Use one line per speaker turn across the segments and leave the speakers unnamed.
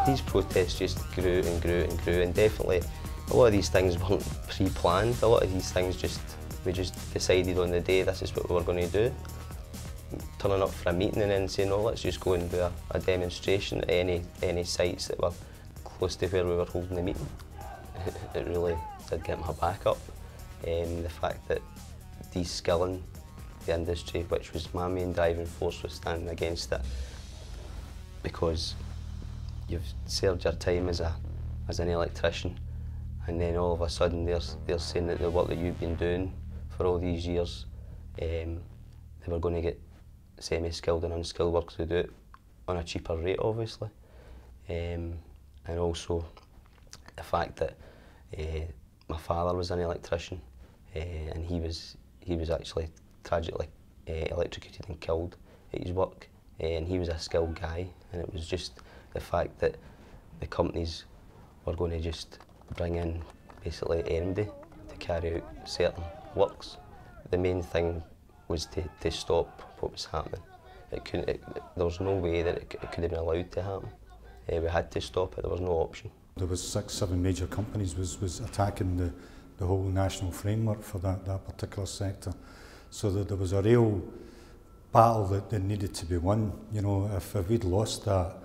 These protests just grew and grew and grew, and definitely a lot of these things weren't pre-planned. A lot of these things we just decided on the day this is what we were going to do. Turning up for a meeting and then saying, oh, let's just go and do a demonstration at any sites that were close to where we were holding the meeting. It really did get my back up. The fact that de-skilling the industry, which was my main driving force, was standing against it, because you've served your time as an electrician, and then all of a sudden they're saying that the work that you've been doing for all these years, they were going to get semi-skilled and unskilled workers to do it on a cheaper rate, obviously. And also the fact that my father was an electrician, and he was actually tragically electrocuted and killed at his work, and he was a skilled guy, and it was just the fact that the companies were going to just bring in basically anybody to carry out certain works. The main thing was to stop what was happening. There was no way that it could have been allowed to happen. We had to stop it, there was no option.
There was 6, 7 major companies was attacking the whole national framework for that particular sector. So that there was a real battle that needed to be won. You know, if we'd lost that,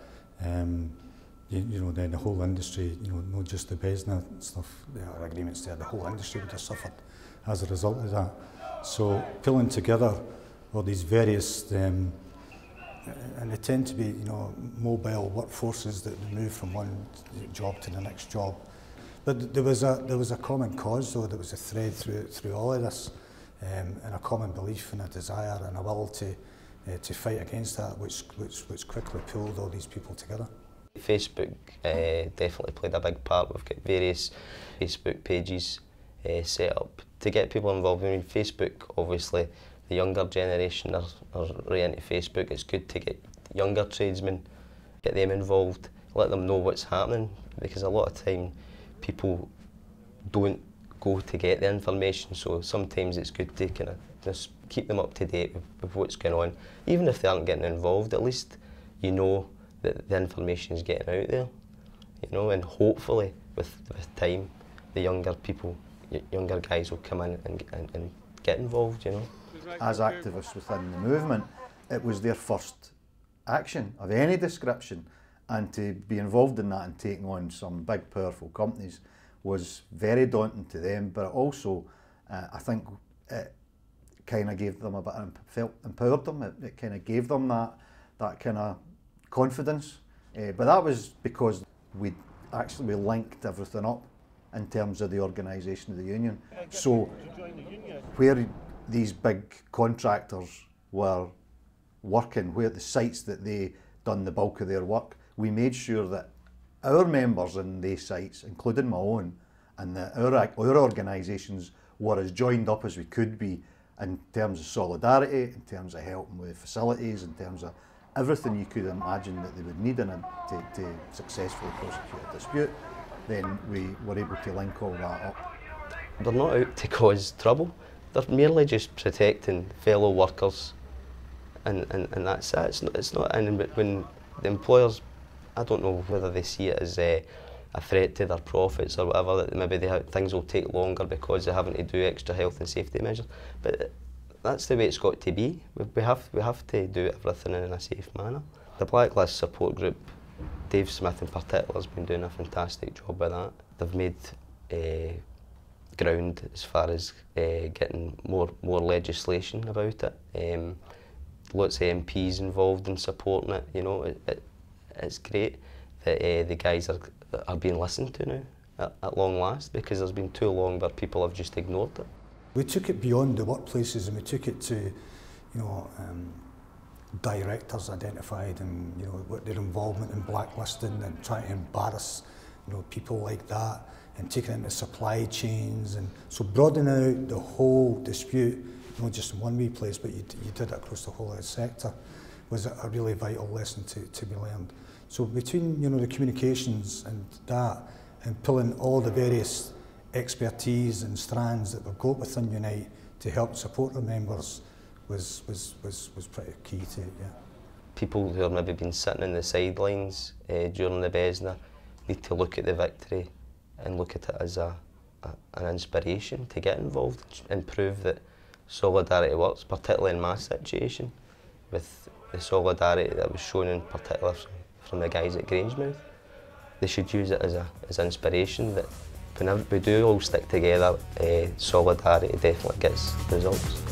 you know, then the whole industry, you know, not just the BESNA stuff, the agreements there, the whole industry would have suffered as a result of that. So pulling together all these various, and they tend to be, you know, mobile workforces that move from one job to the next job. But there was a common cause, though. There was a thread through all of this, and a common belief and a desire and a will to fight against that, which quickly pulled all these people together.
Facebook definitely played a big part. We've got various Facebook pages set up to get people involved. I mean, Facebook, obviously, the younger generation are right into Facebook. It's good to get younger tradesmen, get them involved, let them know what's happening, because a lot of time people don't go to get the information, so sometimes it's good to kind of just keep them up to date with what's going on. Even if they aren't getting involved, at least you know that the information is getting out there, you know, and hopefully with time the younger people, younger guys will come in and get involved, you know.
As activists within the movement, it was their first action of any description, and to be involved in that and taking on some big powerful companies was very daunting to them, but also I think it kind of gave them a bit of, empowered them, it kind of gave them that kind of confidence, but that was because we linked everything up in terms of the organisation of the union. So where these big contractors were working, where the sites that they done the bulk of their work, we made sure that our members in these sites, including my own, and our organisations were as joined up as we could be in terms of solidarity, in terms of helping with facilities, in terms of everything you could imagine that they would need to successfully prosecute a dispute. Then we were able to link all that up.
They're not out to cause trouble, they're merely just protecting fellow workers, and that's it. It's not, and when the employers, I don't know whether they see it as a threat to their profits or whatever, that maybe things will take longer because they're having to do extra health and safety measures, but that's the way it's got to be. We have to do everything in a safe manner. The Blacklist support group, Dave Smith in particular, has been doing a fantastic job with that. They've made ground as far as getting more legislation about it. Lots of MPs involved in supporting it. You know, it's great that the guys are being listened to now at long last, because there's been too long where people have just ignored it.
We took it beyond the workplaces, and we took it to, you know, directors identified, and you know, what their involvement in blacklisting and trying to embarrass, you know, people like that, and taking it into supply chains, and so broadening out the whole dispute, not just in one wee place, but you did it across the whole of the sector, was a really vital lesson to be learned. So between, you know, the communications and that, and pulling all the various expertise and strands that we've got within Unite to help support our members was pretty key to it, yeah.
people who have maybe been sitting in the sidelines during the BESNA need to look at the victory and look at it as an inspiration to get involved and prove that solidarity works, particularly in my situation, with the solidarity that was shown in particular from the guys at Grangemouth. They should use it as inspiration that whenever we do all stick together, solidarity definitely gets results.